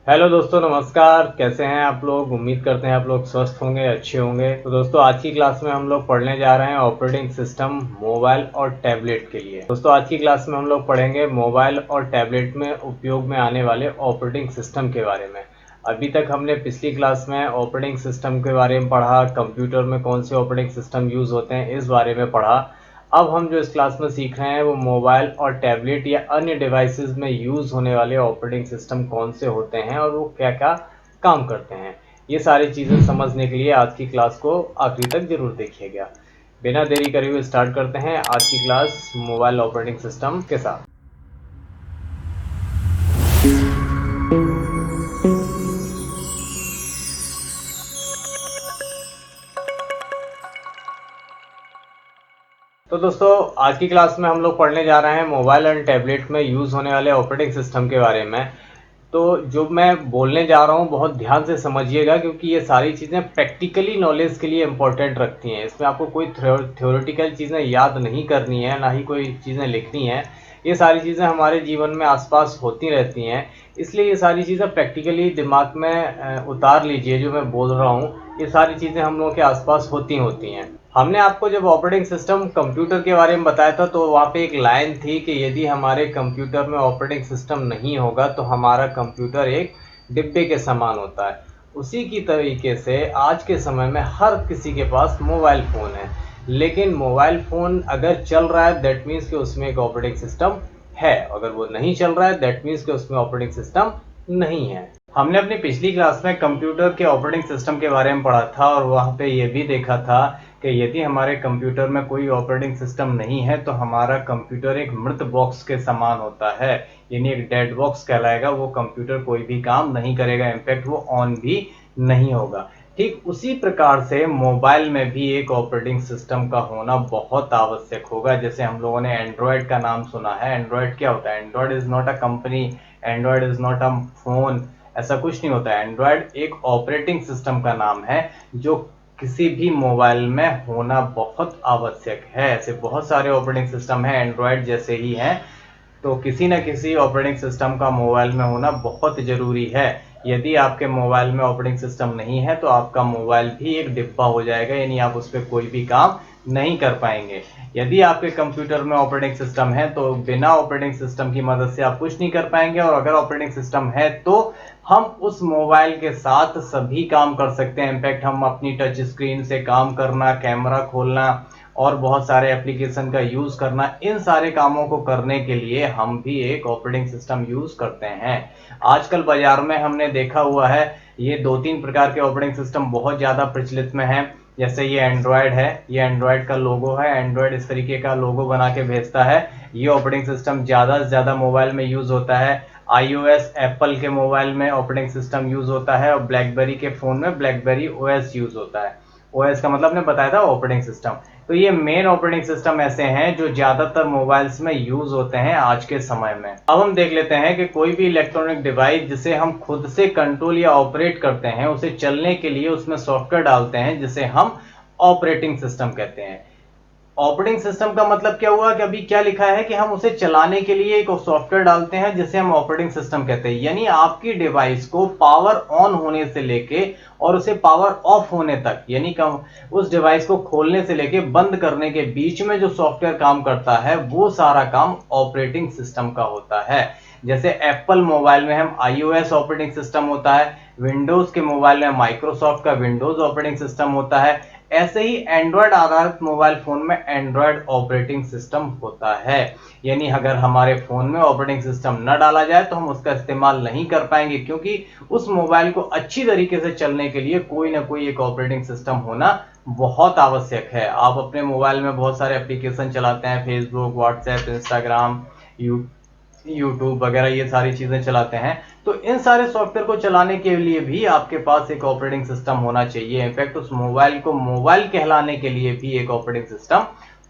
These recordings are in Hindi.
हेलो दोस्तों, नमस्कार। कैसे हैं आप लोग? उम्मीद करते हैं आप लोग स्वस्थ होंगे, अच्छे होंगे। तो दोस्तों, आज की क्लास में हम लोग पढ़ने जा रहे हैं ऑपरेटिंग सिस्टम मोबाइल और टैबलेट के लिए। दोस्तों, आज की क्लास में हम लोग पढ़ेंगे मोबाइल और टैबलेट में उपयोग में आने वाले ऑपरेटिंग सिस्टम के बारे में। अभी तक हमने पिछली क्लास में ऑपरेटिंग सिस्टम के बारे में पढ़ा, कंप्यूटर में कौन से ऑपरेटिंग सिस्टम यूज़ होते हैं इस बारे में पढ़ा। अब हम जो इस क्लास में सीख रहे हैं वो मोबाइल और टैबलेट या अन्य डिवाइसेस में यूज़ होने वाले ऑपरेटिंग सिस्टम कौन से होते हैं और वो क्या क्या काम करते हैं। ये सारी चीज़ें समझने के लिए आज की क्लास को आखिरी तक जरूर देखिएगा। बिना देरी करे हुए स्टार्ट करते हैं आज की क्लास मोबाइल ऑपरेटिंग सिस्टम के साथ। तो दोस्तों, आज की क्लास में हम लोग पढ़ने जा रहे हैं मोबाइल एंड टैबलेट में यूज़ होने वाले ऑपरेटिंग सिस्टम के बारे में। तो जो मैं बोलने जा रहा हूँ बहुत ध्यान से समझिएगा, क्योंकि ये सारी चीज़ें प्रैक्टिकली नॉलेज के लिए इम्पोर्टेंट रखती हैं। इसमें आपको कोई थ्योरेटिकल चीज़ें याद नहीं करनी है, ना ही कोई चीज़ें लिखनी है। ये सारी चीज़ें हमारे जीवन में आसपास होती रहती हैं, इसलिए ये सारी चीज़ें प्रैक्टिकली दिमाग में उतार लीजिए। जो मैं बोल रहा हूँ ये सारी चीज़ें हम लोगों के आसपास होती होती हैं। हमने आपको जब ऑपरेटिंग सिस्टम कंप्यूटर के बारे में बताया था तो वहाँ पे एक लाइन थी कि यदि हमारे कंप्यूटर में ऑपरेटिंग सिस्टम नहीं होगा तो हमारा कंप्यूटर एक डिब्बे के समान होता है। उसी की तरीके से आज के समय में हर किसी के पास मोबाइल फ़ोन है, लेकिन मोबाइल फ़ोन अगर चल रहा है दैट मीन्स कि उसमें एक ऑपरेटिंग सिस्टम है, अगर वो नहीं चल रहा है दैट मीन्स कि उसमें ऑपरेटिंग सिस्टम नहीं है। हमने अपनी पिछली क्लास में कंप्यूटर के ऑपरेटिंग सिस्टम के बारे में पढ़ा था और वहाँ पे ये भी देखा था कि यदि हमारे कंप्यूटर में कोई ऑपरेटिंग सिस्टम नहीं है तो हमारा कंप्यूटर एक मृत बॉक्स के समान होता है, यानी एक डेड बॉक्स कहलाएगा। वो कंप्यूटर कोई भी काम नहीं करेगा, इनफैक्ट वो ऑन भी नहीं होगा। ठीक उसी प्रकार से मोबाइल में भी एक ऑपरेटिंग सिस्टम का होना बहुत आवश्यक होगा। जैसे हम लोगों ने एंड्रॉयड का नाम सुना है। एंड्रॉयड क्या होता है? Android is not a company, Android is not a phone, ऐसा कुछ नहीं होता है। एंड्रॉयड एक ऑपरेटिंग सिस्टम का नाम है जो किसी भी मोबाइल में होना बहुत आवश्यक है। ऐसे बहुत सारे ऑपरेटिंग सिस्टम हैं एंड्रॉयड जैसे ही हैं, तो किसी न किसी ऑपरेटिंग सिस्टम का मोबाइल में होना बहुत ज़रूरी है। यदि आपके मोबाइल में ऑपरेटिंग सिस्टम नहीं है तो आपका मोबाइल भी एक डिब्बा हो जाएगा, यानी आप उस पर कोई भी काम नहीं कर पाएंगे। यदि आपके कंप्यूटर में ऑपरेटिंग सिस्टम है तो बिना ऑपरेटिंग सिस्टम की मदद से आप कुछ नहीं कर पाएंगे, और अगर ऑपरेटिंग सिस्टम है तो हम उस मोबाइल के साथ सभी काम कर सकते हैं। इनफैक्ट हम अपनी टच स्क्रीन से काम करना, कैमरा खोलना और बहुत सारे एप्लीकेशन का यूज़ करना, इन सारे कामों को करने के लिए हम भी एक ऑपरेटिंग सिस्टम यूज़ करते हैं। आजकल बाजार में हमने देखा हुआ है ये दो तीन प्रकार के ऑपरेटिंग सिस्टम बहुत ज़्यादा प्रचलित में हैं। जैसे ये एंड्रॉयड है, ये एंड्रॉयड का लोगो है। एंड्रॉयड इस तरीके का लोगो बना के भेजता है। ये ऑपरेटिंग सिस्टम ज़्यादा से ज़्यादा मोबाइल में यूज़ होता है। iOS एप्पल के मोबाइल में ऑपरेटिंग सिस्टम यूज़ होता है और ब्लैकबेरी के फ़ोन में ब्लैकबेरी OS यूज़ होता है। OS का मतलब ने बताया था ऑपरेटिंग सिस्टम। तो ये मेन ऑपरेटिंग सिस्टम ऐसे हैं जो ज्यादातर मोबाइल्स में यूज होते हैं आज के समय में। अब हम देख लेते हैं कि कोई भी इलेक्ट्रॉनिक डिवाइस जिसे हम खुद से कंट्रोल या ऑपरेट करते हैं, उसे चलने के लिए उसमें सॉफ्टवेयर डालते हैं जिसे हम ऑपरेटिंग सिस्टम कहते हैं। ऑपरेटिंग सिस्टम का मतलब क्या हुआ कि अभी क्या लिखा है कि हम उसे चलाने के लिए एक सॉफ्टवेयर डालते हैं जिसे हम ऑपरेटिंग सिस्टम कहते हैं। यानी आपकी डिवाइस को पावर ऑन होने से लेके और उसे पावर ऑफ होने तक, यानी उस डिवाइस को खोलने से लेके बंद करने के बीच में जो सॉफ्टवेयर काम करता है वो सारा काम ऑपरेटिंग सिस्टम का होता है। जैसे एप्पल मोबाइल में हम iOS ऑपरेटिंग सिस्टम होता है, विंडोज के मोबाइल में माइक्रोसॉफ्ट का विंडोज ऑपरेटिंग सिस्टम होता है, ऐसे ही एंड्रॉयड आधारित मोबाइल फोन में एंड्रॉयड ऑपरेटिंग सिस्टम होता है। यानी अगर हमारे फोन में ऑपरेटिंग सिस्टम न डाला जाए तो हम उसका इस्तेमाल नहीं कर पाएंगे, क्योंकि उस मोबाइल को अच्छी तरीके से चलने के लिए कोई ना कोई एक ऑपरेटिंग सिस्टम होना बहुत आवश्यक है। आप अपने मोबाइल में बहुत सारे एप्लीकेशन चलाते हैं, फेसबुक, व्हाट्सएप, इंस्टाग्राम, यूट्यूब वगैरह, ये सारी चीजें चलाते हैं। तो इन सारे सॉफ्टवेयर को चलाने के लिए भी आपके पास एक ऑपरेटिंग सिस्टम होना चाहिए। इनफैक्ट उस मोबाइल को मोबाइल कहलाने के लिए भी एक ऑपरेटिंग सिस्टम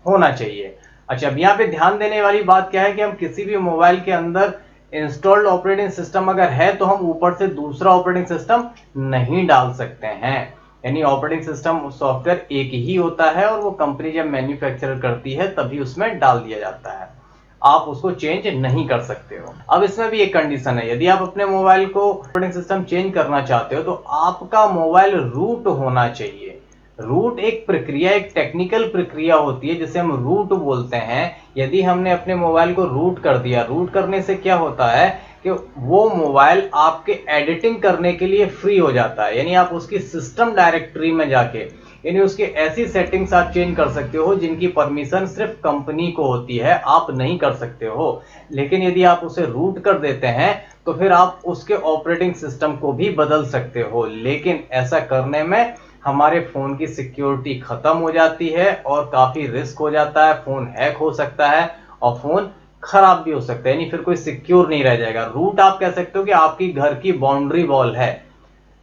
होना चाहिए। अच्छा, अब यहाँ पे ध्यान देने वाली बात क्या है कि हम किसी भी मोबाइल के अंदर इंस्टॉल्ड ऑपरेटिंग सिस्टम अगर है तो हम ऊपर से दूसरा ऑपरेटिंग सिस्टम नहीं डाल सकते हैं। यानी ऑपरेटिंग सिस्टम सॉफ्टवेयर एक ही होता है और वो कंपनी जब मैन्युफैक्चर करती है तभी उसमें डाल दिया जाता है। आप उसको चेंज नहीं कर सकते हो। अब इसमें भी एक कंडीशन है, यदि आप अपने मोबाइल को ऑपरेटिंग सिस्टम चेंज करना चाहते हो तो आपका मोबाइल रूट होना चाहिए। रूट एक प्रक्रिया, एक टेक्निकल प्रक्रिया होती है जिसे हम रूट बोलते हैं। यदि हमने अपने मोबाइल को रूट कर दिया, रूट करने से क्या होता है कि वो मोबाइल आपके एडिटिंग करने के लिए फ्री हो जाता है, यानी आप उसकी सिस्टम डायरेक्टरी में जाके, यानी उसकी ऐसी सेटिंग्स आप चेंज कर सकते हो जिनकी परमिशन सिर्फ कंपनी को होती है, आप नहीं कर सकते हो। लेकिन यदि आप उसे रूट कर देते हैं तो फिर आप उसके ऑपरेटिंग सिस्टम को भी बदल सकते हो, लेकिन ऐसा करने में हमारे फोन की सिक्योरिटी खत्म हो जाती है और काफी रिस्क हो जाता है, फोन हैक हो सकता है और फोन खराब भी हो सकता है, यानी फिर कोई सिक्योर नहीं रह जाएगा। रूट आप कह सकते हो कि आपकी घर की बाउंड्री वॉल है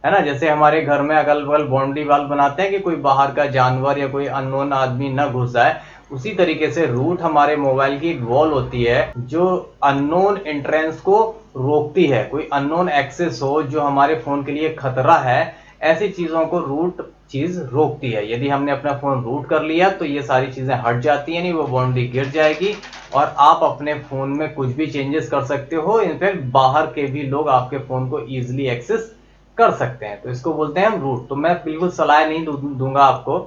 ना, जैसे हमारे घर में अगल बगल बाउंड्री वॉल बनाते हैं कि कोई बाहर का जानवर या कोई अननोन आदमी न घुस जाए, उसी तरीके से रूट हमारे मोबाइल की एक वॉल होती है जो अननोन एंट्रेंस को रोकती है। कोई अननोन एक्सेस हो जो हमारे फोन के लिए खतरा है, ऐसी चीजों को रूट चीज रोकती है। यदि हमने अपना फोन रूट कर लिया तो ये सारी चीजें हट जाती है, नहीं वो बाउंड्री गिर जाएगी और आप अपने फोन में कुछ भी चेंजेस कर सकते हो। इनफैक्ट बाहर के भी लोग आपके फोन को इजीली एक्सेस कर सकते हैं, तो इसको बोलते हैं हम रूट। तो मैं बिल्कुल सलाह नहीं दूंगा आपको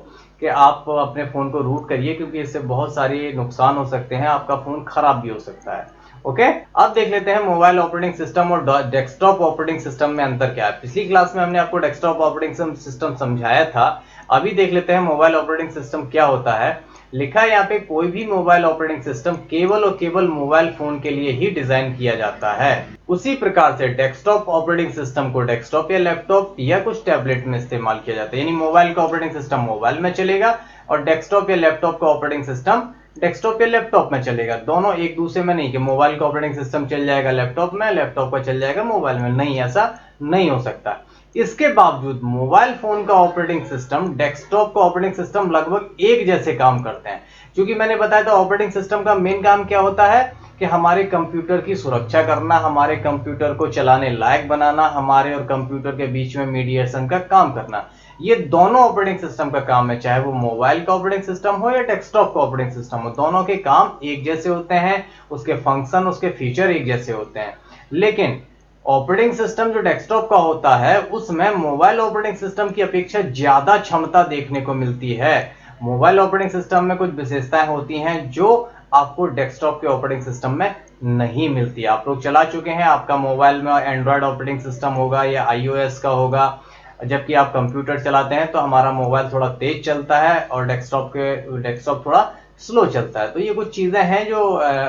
कि आप अपने फोन को रूट करिए, क्योंकि इससे बहुत सारे नुकसान हो सकते हैं, आपका फोन खराब भी हो सकता है। ओके, अब देख लेते हैं मोबाइल ऑपरेटिंग सिस्टम और डेस्कटॉप ऑपरेटिंग सिस्टम में अंतर क्या है। पिछली क्लास में हमने आपको डेस्कटॉप ऑपरेटिंग सिस्टम समझाया था। अभी देख लेते हैं मोबाइल ऑपरेटिंग सिस्टम क्या होता है। लिखा है यहाँ पे, कोई भी मोबाइल ऑपरेटिंग सिस्टम केवल और केवल मोबाइल फोन के लिए ही डिजाइन किया जाता है। उसी प्रकार से डेस्कटॉप ऑपरेटिंग सिस्टम को डेस्कटॉप या लैपटॉप या कुछ टैबलेट में इस्तेमाल किया जाता है, यानी मोबाइल का ऑपरेटिंग सिस्टम मोबाइल में चलेगा और डेस्कटॉप या लैपटॉप का ऑपरेटिंग सिस्टम डेस्कटॉप या लैपटॉप में चलेगा। दोनों एक दूसरे में नहीं कि मोबाइल का ऑपरेटिंग सिस्टम चल जाएगा लैपटॉप में, लैपटॉप का चल जाएगा मोबाइल में, नहीं, ऐसा नहीं हो सकता। इसके बावजूद मोबाइल फोन का ऑपरेटिंग सिस्टम, डेस्कटॉप का ऑपरेटिंग सिस्टम लगभग एक जैसे काम करते हैं। क्योंकि मैंने बताया था ऑपरेटिंग सिस्टम का मेन काम क्या होता है कि हमारे कंप्यूटर की सुरक्षा करना, हमारे कंप्यूटर को चलाने लायक बनाना, हमारे और कंप्यूटर के बीच में मीडिएशन का काम करना। ये दोनों ऑपरेटिंग सिस्टम का काम है, चाहे वो मोबाइल का ऑपरेटिंग सिस्टम हो या डेस्कटॉप का ऑपरेटिंग सिस्टम हो, दोनों के काम एक जैसे होते हैं, उसके फंक्शन, उसके फीचर एक जैसे होते हैं। लेकिन ऑपरेटिंग सिस्टम जो डेस्कटॉप का होता है उसमें मोबाइल ऑपरेटिंग सिस्टम की अपेक्षा ज्यादा क्षमता देखने को मिलती है। मोबाइल ऑपरेटिंग सिस्टम में कुछ विशेषताएं होती हैं जो आपको डेस्कटॉप के ऑपरेटिंग सिस्टम में नहीं मिलती। आप लोग चला चुके हैं, आपका मोबाइल में एंड्रॉयड ऑपरेटिंग सिस्टम होगा या आईओएस का होगा, जबकि आप कंप्यूटर चलाते हैं तो हमारा मोबाइल थोड़ा तेज चलता है और डेस्कटॉप थोड़ा स्लो चलता है। तो ये कुछ चीजें हैं जो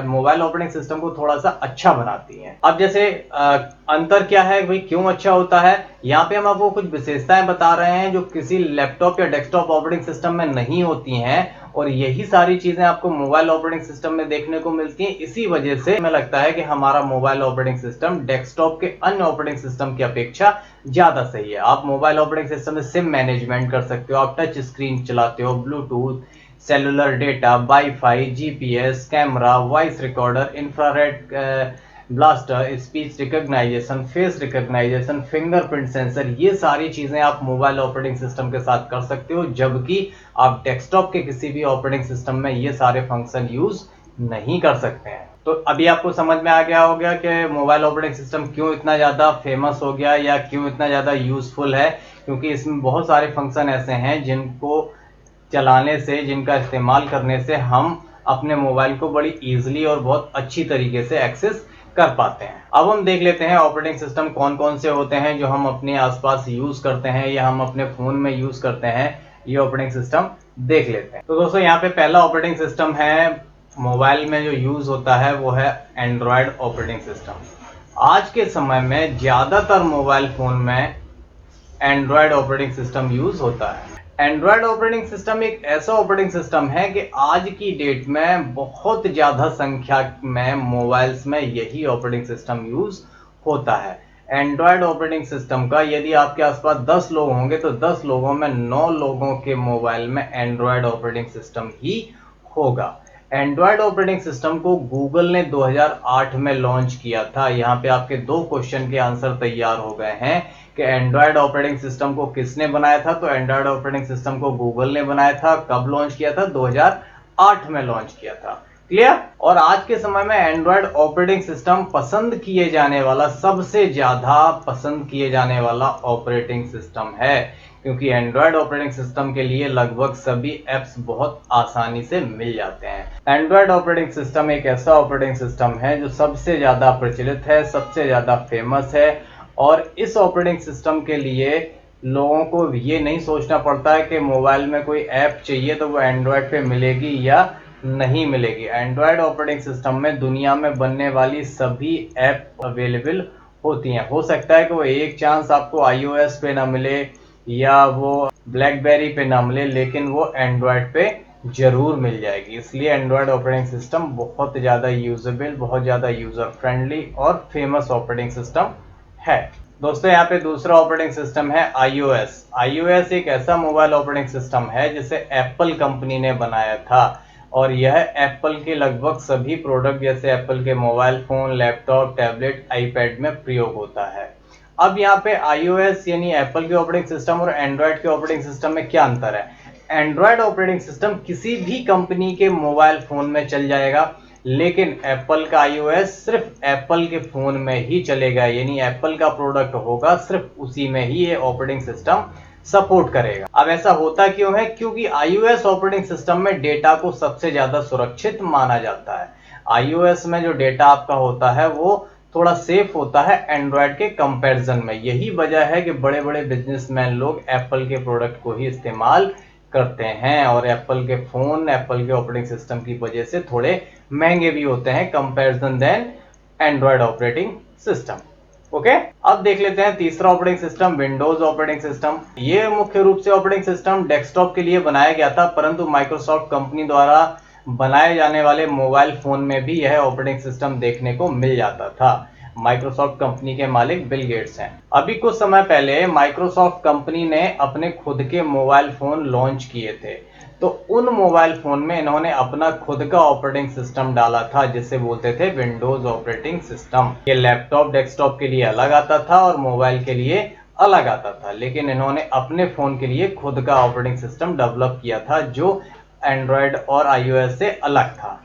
मोबाइल ऑपरेटिंग सिस्टम को थोड़ा सा अच्छा बनाती हैं। अब जैसे अंतर क्या है भाई, क्यों अच्छा होता है, यहाँ पे हम आपको कुछ विशेषताएं बता रहे हैं जो किसी लैपटॉप या डेस्कटॉप ऑपरेटिंग सिस्टम में नहीं होती हैं, और यही सारी चीजें आपको मोबाइल ऑपरेटिंग सिस्टम में देखने को मिलती हैं। इसी वजह से हमें लगता है कि हमारा मोबाइल ऑपरेटिंग सिस्टम डेस्कटॉप के अन्य ऑपरेटिंग सिस्टम की अपेक्षा ज्यादा सही है। आप मोबाइल ऑपरेटिंग सिस्टम में सिम मैनेजमेंट कर सकते हो, आप टच स्क्रीन चलाते हो, Bluetooth, cellular data, Wi-Fi, GPS, camera, voice recorder, infrared blaster, speech recognition, face recognition, fingerprint sensor, ये सारी चीजें आप मोबाइल ऑपरेटिंग सिस्टम के साथ कर सकते हो, जबकि आप डेस्कटॉप के किसी भी ऑपरेटिंग सिस्टम में ये सारे फंक्शन यूज नहीं कर सकते हैं। तो अभी आपको समझ में आ गया होगा कि मोबाइल ऑपरेटिंग सिस्टम क्यों इतना ज्यादा फेमस हो गया या क्यों इतना ज्यादा यूजफुल है, क्योंकि इसमें बहुत सारे फंक्शन ऐसे हैं जिनको चलाने से, जिनका इस्तेमाल करने से हम अपने मोबाइल को बड़ी इजीली और बहुत अच्छी तरीके से एक्सेस कर पाते हैं। अब हम देख लेते हैं ऑपरेटिंग सिस्टम कौन कौन से होते हैं जो हम अपने आसपास यूज करते हैं या हम अपने फोन में यूज करते हैं। ये ऑपरेटिंग सिस्टम देख लेते हैं। तो दोस्तों यहाँ पे पहला ऑपरेटिंग सिस्टम है मोबाइल में जो यूज होता है वो है एंड्रॉयड ऑपरेटिंग सिस्टम। आज के समय में ज्यादातर मोबाइल फोन में एंड्रॉयड ऑपरेटिंग सिस्टम यूज होता है। एंड्रॉयड ऑपरेटिंग सिस्टम एक ऐसा ऑपरेटिंग सिस्टम है कि आज की डेट में बहुत ज्यादा संख्या में मोबाइल्स में यही ऑपरेटिंग सिस्टम यूज होता है। एंड्रॉयड ऑपरेटिंग सिस्टम का यदि आपके आसपास 10 लोग होंगे तो 10 लोगों में 9 लोगों के मोबाइल में एंड्रॉयड ऑपरेटिंग सिस्टम ही होगा। एंड्रॉयड ऑपरेटिंग सिस्टम को गूगल ने 2008 में लॉन्च किया था। यहाँ पे आपके 2 क्वेश्चन के आंसर तैयार हो गए हैं कि एंड्रॉयड ऑपरेटिंग सिस्टम को किसने बनाया था। तो एंड्रॉयड ऑपरेटिंग सिस्टम को गूगल ने बनाया था। कब लॉन्च किया था? 2008 में लॉन्च किया था। क्लियर। और आज के समय में एंड्रॉयड ऑपरेटिंग सिस्टम पसंद किए जाने वाला, सबसे ज्यादा पसंद किए जाने वाला ऑपरेटिंग सिस्टम है, क्योंकि एंड्रॉयड ऑपरेटिंग सिस्टम के लिए लगभग सभी एप्स बहुत आसानी से मिल जाते हैं। एंड्रॉयड ऑपरेटिंग सिस्टम एक ऐसा ऑपरेटिंग सिस्टम है जो सबसे ज्यादा प्रचलित है, सबसे ज्यादा फेमस है, और इस ऑपरेटिंग सिस्टम के लिए लोगों को ये नहीं सोचना पड़ता है कि मोबाइल में कोई ऐप चाहिए तो वो एंड्रॉयड पे मिलेगी या नहीं मिलेगी। एंड्रॉयड ऑपरेटिंग सिस्टम में दुनिया में बनने वाली सभी ऐप अवेलेबल होती हैं। हो सकता है कि वो एक चांस आपको iOS पे ना मिले या वो ब्लैकबेरी पे ना मिले, लेकिन वो एंड्रॉयड पे जरूर मिल जाएगी। इसलिए एंड्रॉयड ऑपरेटिंग सिस्टम बहुत ज़्यादा यूजेबल, बहुत ज़्यादा यूजर फ्रेंडली और फेमस ऑपरेटिंग सिस्टम है। दोस्तों यहाँ पे दूसरा ऑपरेटिंग सिस्टम है iOS। iOS एक ऐसा मोबाइल ऑपरेटिंग सिस्टम है जिसे एप्पल कंपनी ने बनाया था, और यह एप्पल के लगभग सभी प्रोडक्ट जैसे एप्पल के mobile phone, laptop, tablet, iPad में प्रयोग होता है। अब यहाँ पे iOS यानी एप्पल के ऑपरेटिंग सिस्टम और एंड्रॉयड के ऑपरेटिंग सिस्टम में क्या अंतर है? एंड्रॉयड ऑपरेटिंग सिस्टम किसी भी कंपनी के मोबाइल फोन में चल जाएगा, लेकिन एप्पल का iOS सिर्फ एप्पल के फोन में ही चलेगा, यानी एप्पल का प्रोडक्ट होगा, सिर्फ उसी में ही ये ऑपरेटिंग सिस्टम सपोर्ट करेगा। अब ऐसा होता क्यों है? क्योंकि iOS ऑपरेटिंग सिस्टम में डेटा को सबसे ज्यादा सुरक्षित माना जाता है। iOS में जो डेटा आपका होता है वो थोड़ा सेफ होता है एंड्रॉयड के कंपैरिजन में। यही वजह है कि बड़े बड़े बिजनेसमैन लोग एप्पल के प्रोडक्ट को ही इस्तेमाल करते हैं, और एप्पल के फोन एप्पल के ऑपरेटिंग सिस्टम की वजह से थोड़े महंगे भी होते हैं comparison than Android operating system. Okay, अब देख लेते हैं तीसरा operating system, Windows operating system. ये मुख्य रूप से ऑपरेटिंग सिस्टम डेस्कटॉप के लिए बनाया गया था, परंतु माइक्रोसॉफ्ट कंपनी द्वारा बनाए जाने वाले मोबाइल फोन में भी यह ऑपरेटिंग सिस्टम देखने को मिल जाता था। माइक्रोसॉफ्ट कंपनी के मालिक बिल गेट्स हैं। अभी कुछ समय पहले माइक्रोसॉफ्ट कंपनी ने अपने खुद के मोबाइल फोन लॉन्च किए थे, तो उन मोबाइल फोन में इन्होंने अपना खुद का ऑपरेटिंग सिस्टम डाला था जिसे बोलते थे विंडोज ऑपरेटिंग सिस्टम। ये लैपटॉप डेस्कटॉप के लिए अलग आता था और मोबाइल के लिए अलग आता था, लेकिन इन्होंने अपने फोन के लिए खुद का ऑपरेटिंग सिस्टम डेवलप किया था जो एंड्रॉयड और iOS से अलग था।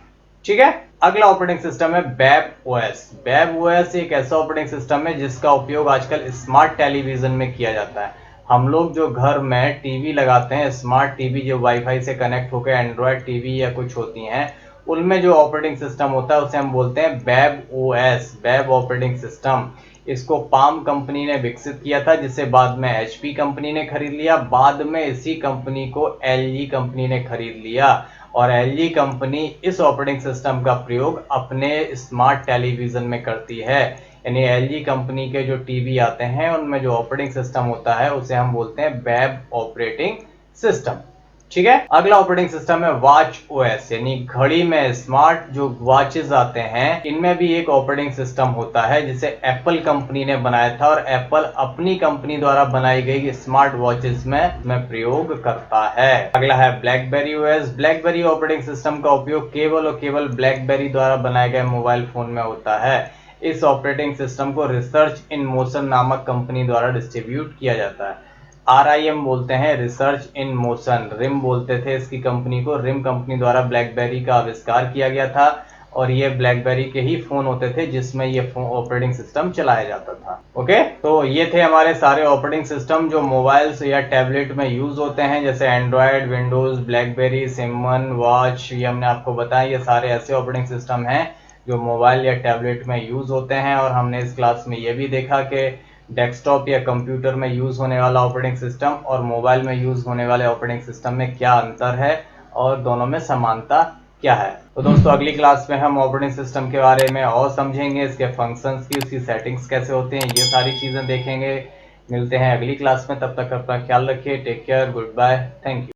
ठीक है, अगला ऑपरेटिंग सिस्टम है वेब ओएस। वेब ओएस एक ऐसा ऑपरेटिंग सिस्टम है जिसका उपयोग आजकल स्मार्ट टेलीविजन में किया जाता है। हम लोग जो घर में टीवी लगाते हैं, स्मार्ट टीवी जो वाईफाई से कनेक्ट होकर एंड्रॉयड टीवी या कुछ होती हैं, उनमें जो ऑपरेटिंग सिस्टम होता है उसे हम बोलते हैं web OS, web operating system. इसको पाम कंपनी ने विकसित किया था, जिसे बाद में एचपी कंपनी ने खरीद लिया। बाद में इसी कंपनी को एलजी कंपनी ने खरीद लिया, और एलजी कंपनी इस ऑपरेटिंग सिस्टम का प्रयोग अपने स्मार्ट टेलीविजन में करती है। यानी एलजी कंपनी के जो टीवी आते हैं उनमें जो ऑपरेटिंग सिस्टम होता है उसे हम बोलते हैं वेब ऑपरेटिंग सिस्टम। ठीक है, अगला ऑपरेटिंग सिस्टम है वॉच ओएस, यानी घड़ी में स्मार्ट जो वॉचेस आते हैं इनमें भी एक ऑपरेटिंग सिस्टम होता है जिसे एप्पल कंपनी ने बनाया था, और एप्पल अपनी कंपनी द्वारा बनाई गई स्मार्ट वॉचेस में प्रयोग करता है। अगला है blackberry OS. Blackberry operating system का उपयोग केवल और केवल ब्लैकबेरी द्वारा बनाए गए मोबाइल फोन में होता है। इस ऑपरेटिंग सिस्टम को रिसर्च इन मोशन नामक कंपनी द्वारा डिस्ट्रीब्यूट किया जाता है। RIM बोलते हैं, रिसर्च इन मोशन। रिम बोलते थे इसकी कंपनी को। रिम कंपनी द्वारा ब्लैकबेरी का आविष्कार किया गया था, और ये ब्लैकबेरी के ही फोन होते थे जिसमें ये ऑपरेटिंग सिस्टम चलाया जाता था। ओके, तो ये थे हमारे सारे ऑपरेटिंग सिस्टम जो मोबाइल्स या टैबलेट में यूज होते हैं, जैसे एंड्रॉयड, विंडोज, ब्लैकबेरी, सिमन, वॉच। ये हमने आपको बताया, ये सारे ऐसे ऑपरेटिंग सिस्टम हैं जो मोबाइल या टैबलेट में यूज होते हैं। और हमने इस क्लास में ये भी देखा कि डेस्कटॉप या कंप्यूटर में यूज होने वाला ऑपरेटिंग सिस्टम और मोबाइल में यूज होने वाले ऑपरेटिंग सिस्टम में क्या अंतर है और दोनों में समानता क्या है। तो दोस्तों अगली क्लास में हम ऑपरेटिंग सिस्टम के बारे में और समझेंगे, इसके फंक्शंस की, उसकी सेटिंग्स कैसे होते हैं, ये सारी चीजें देखेंगे। मिलते हैं अगली क्लास में, तब तक अपना ख्याल रखिए। Take care, goodbye, thank you.